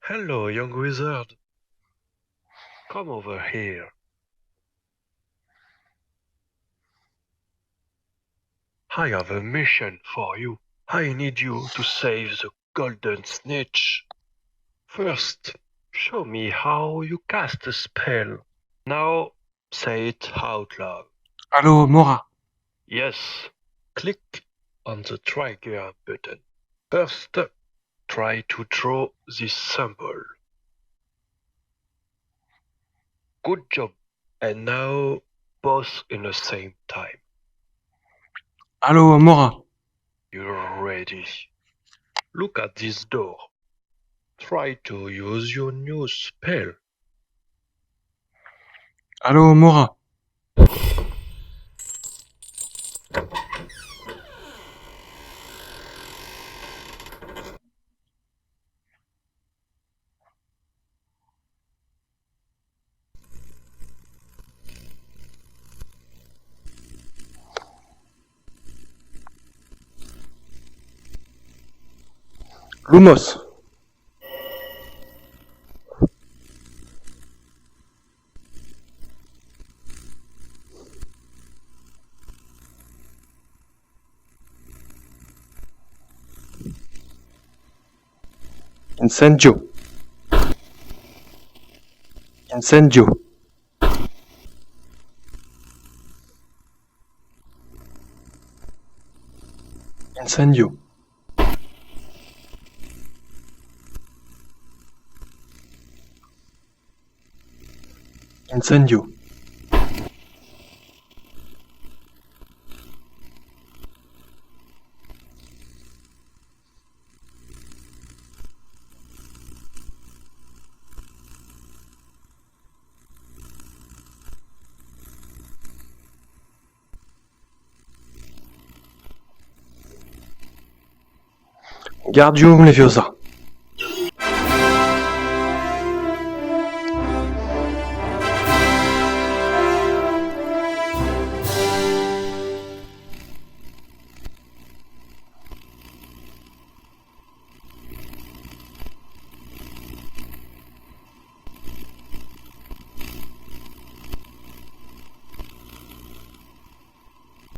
Hello, young wizard. Come over here. I have a mission for you. I need you to save the golden snitch. First, show me how you cast a spell. Now, say it out loud. Allô, Mora. Yes, click on the trigger button. First, try to draw this symbol. Good job. And now, both in the same time. Allô, Mora. You're ready. Look at this door. Try to use your new spell. Allô, Mora. Lumos. Incendio. Incendio. Incendio. Incendio. Guardium Leviosa.